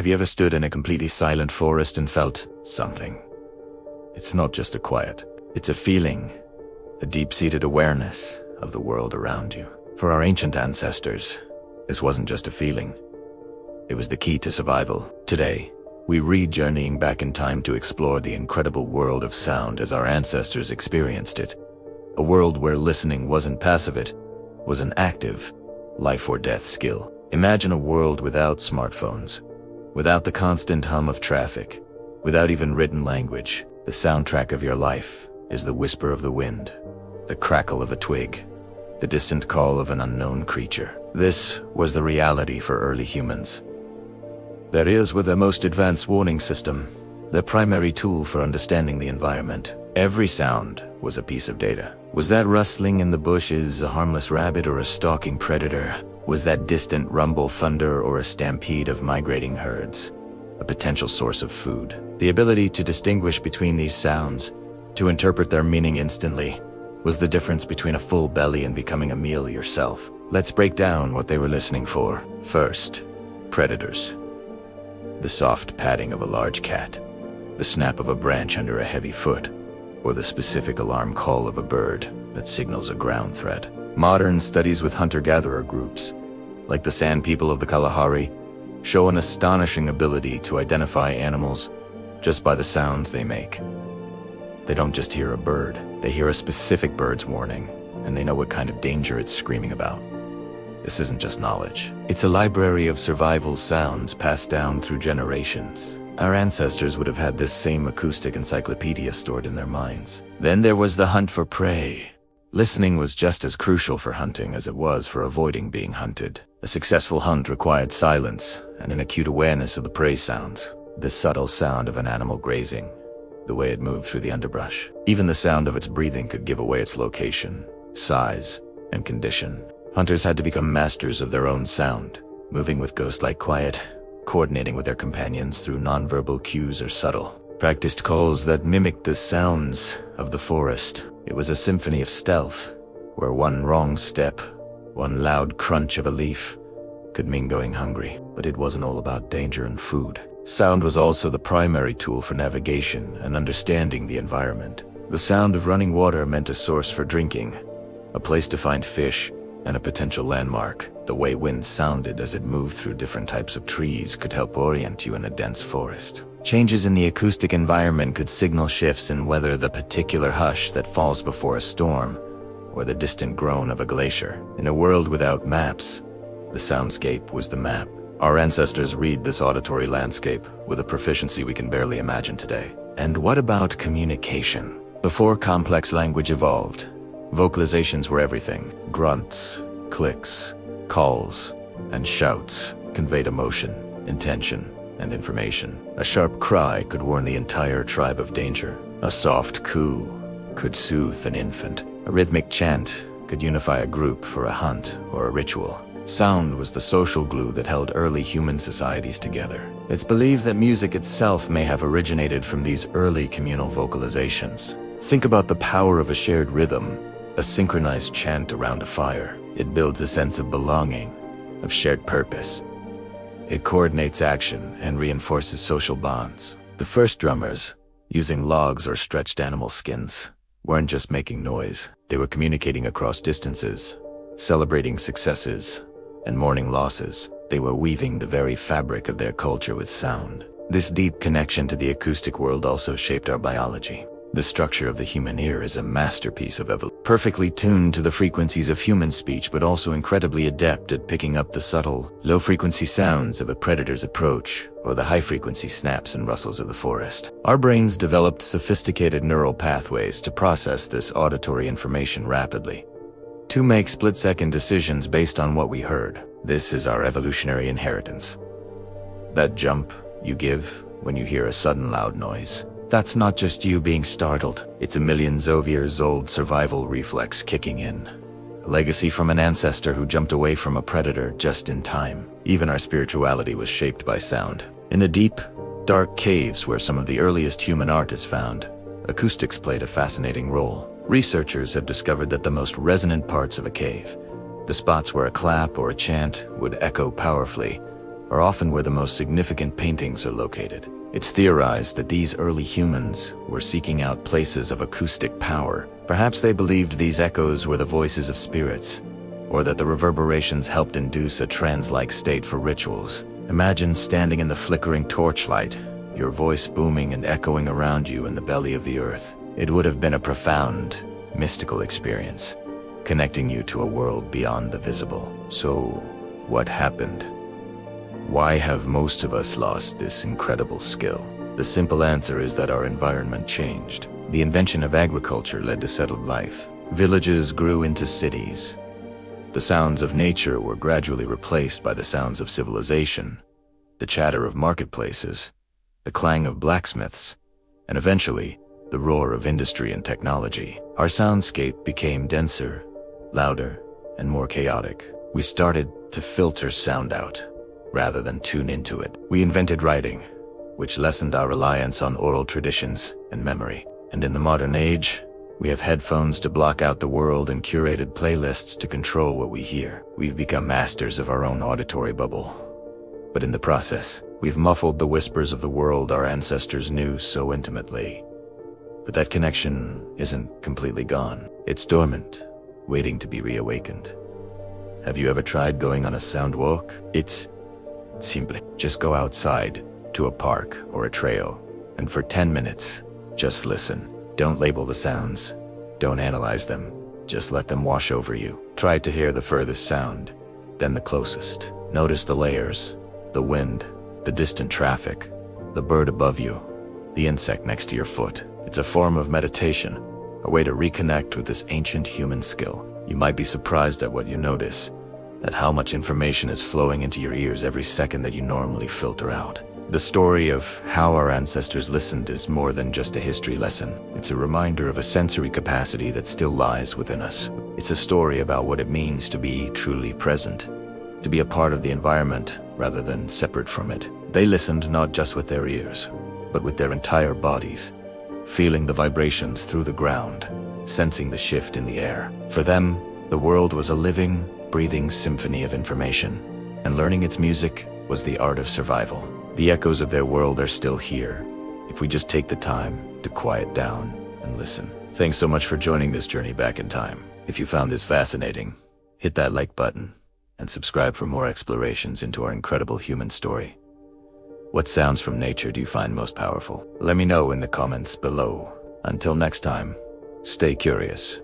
Have you ever stood in a completely silent forest and felt something? It's not just a quiet, it's a feeling, a deep-seated awareness of the world around you. For our ancient ancestors, this wasn't just a feeling. It was the key to survival. Today, we read journeying back in time to explore the incredible world of sound as our ancestors experienced it. A world where listening wasn't passive, it was an active, life or death skill. Imagine a world without smartphones, without the constant hum of traffic, without even written language. The soundtrack of your life is the whisper of the wind, the crackle of a twig, the distant call of an unknown creature. This was the reality for early humans. Their ears were their most advanced warning system, their primary tool for understanding the environment. Every sound was a piece of data. Was that rustling in the bushes a harmless rabbit or a stalking predator? Was that distant rumble thunder or a stampede of migrating herds a potential source of food? The ability to distinguish between these sounds, to interpret their meaning instantly, was the difference between a full belly and becoming a meal yourself. Let's break down what they were listening for. First, predators. The soft padding of a large cat, the snap of a branch under a heavy foot, or the specific alarm call of a bird that signals a ground threat. Modern studies with hunter-gatherer groups, like the Sand People of the Kalahari, show an astonishing ability to identify animals just by the sounds they make. They don't just hear a bird, they hear a specific bird's warning, and they know what kind of danger it's screaming about. This isn't just knowledge. It's a library of survival sounds passed down through generations. Our ancestors would have had this same acoustic encyclopedia stored in their minds. Then there was the hunt for prey. Listening was just as crucial for hunting as it was for avoiding being hunted. A successful hunt required silence and an acute awareness of the prey sounds. The subtle sound of an animal grazing, the way it moved through the underbrush. Even the sound of its breathing could give away its location, size, and condition. Hunters had to become masters of their own sound, moving with ghost-like quiet, coordinating with their companions through nonverbal cues or subtle, practiced calls that mimicked the sounds of the forest. It was a symphony of stealth, where one wrong step, one loud crunch of a leaf, could mean going hungry. But it wasn't all about danger and food. Sound was also the primary tool for navigation and understanding the environment. The sound of running water meant a source for drinking, a place to find fish, and a potential landmark. The way wind sounded as it moved through different types of trees could help orient you in a dense forest. Changes in the acoustic environment could signal shifts in weather, the particular hush that falls before a storm, or the distant groan of a glacier. In a world without maps, the soundscape was the map. Our ancestors read this auditory landscape with a proficiency we can barely imagine today. And what about communication? Before complex language evolved, vocalizations were everything. Grunts, clicks, calls, and shouts conveyed emotion, intention, and information. A sharp cry could warn the entire tribe of danger. A soft coo could soothe an infant. A rhythmic chant could unify a group for a hunt or a ritual. Sound was the social glue that held early human societies together. It's believed that music itself may have originated from these early communal vocalizations. Think about the power of a shared rhythm, a synchronized chant around a fire. It builds a sense of belonging, of shared purpose. It coordinates action and reinforces social bonds. The first drummers, using logs or stretched animal skins, weren't just making noise. They were communicating across distances, celebrating successes, and mourning losses. They were weaving the very fabric of their culture with sound. This deep connection to the acoustic world also shaped our biology. The structure of the human ear is a masterpiece of evolution, perfectly tuned to the frequencies of human speech, but also incredibly adept at picking up the subtle, low-frequency sounds of a predator's approach, or the high-frequency snaps and rustles of the forest. Our brains developed sophisticated neural pathways to process this auditory information rapidly, to make split-second decisions based on what we heard. This is our evolutionary inheritance. That jump you give when you hear a sudden loud noise, that's not just you being startled. It's a millions of years old survival reflex kicking in. A legacy from an ancestor who jumped away from a predator just in time. Even our spirituality was shaped by sound. In the deep, dark caves where some of the earliest human art is found, acoustics played a fascinating role. Researchers have discovered that the most resonant parts of a cave, the spots where a clap or a chant would echo powerfully, are often where the most significant paintings are located. It's theorized that these early humans were seeking out places of acoustic power. Perhaps they believed these echoes were the voices of spirits, or that the reverberations helped induce a trance-like state for rituals. Imagine standing in the flickering torchlight, your voice booming and echoing around you in the belly of the earth. It would have been a profound, mystical experience, connecting you to a world beyond the visible. So, what happened? Why have most of us lost this incredible skill? The simple answer is that our environment changed. The invention of agriculture led to settled life. Villages grew into cities. The sounds of nature were gradually replaced by the sounds of civilization, the chatter of marketplaces, the clang of blacksmiths, and eventually, the roar of industry and technology. Our soundscape became denser, louder, and more chaotic. We started to filter sound out, rather than tune into it. We invented writing, which lessened our reliance on oral traditions and memory. And in the modern age, we have headphones to block out the world and curated playlists to control what we hear. We've become masters of our own auditory bubble. But in the process, we've muffled the whispers of the world our ancestors knew so intimately. But that connection isn't completely gone. It's dormant, waiting to be reawakened. Have you ever tried going on a sound walk? It's simple. Just go outside to a park or a trail, and for 10 minutes, just listen. Don't label the sounds. Don't analyze them. Just let them wash over you. Try to hear the furthest sound, then the closest. Notice the layers, the wind, the distant traffic, the bird above you, the insect next to your foot. It's a form of meditation, a way to reconnect with this ancient human skill. You might be surprised at what you notice, at how much information is flowing into your ears every second that you normally filter out. The story of how our ancestors listened is more than just a history lesson. It's a reminder of a sensory capacity that still lies within us. It's a story about what it means to be truly present, to be a part of the environment rather than separate from it. They listened not just with their ears, but with their entire bodies, feeling the vibrations through the ground, sensing the shift in the air. For them, the world was a living, breathing symphony of information, and learning its music was the art of survival. The echoes of their world are still here, if we just take the time to quiet down and listen. Thanks so much for joining this journey back in time. If you found this fascinating, hit that like button and subscribe for more explorations into our incredible human story. What sounds from nature do you find most powerful? Let me know in the comments below. Until next time, stay curious.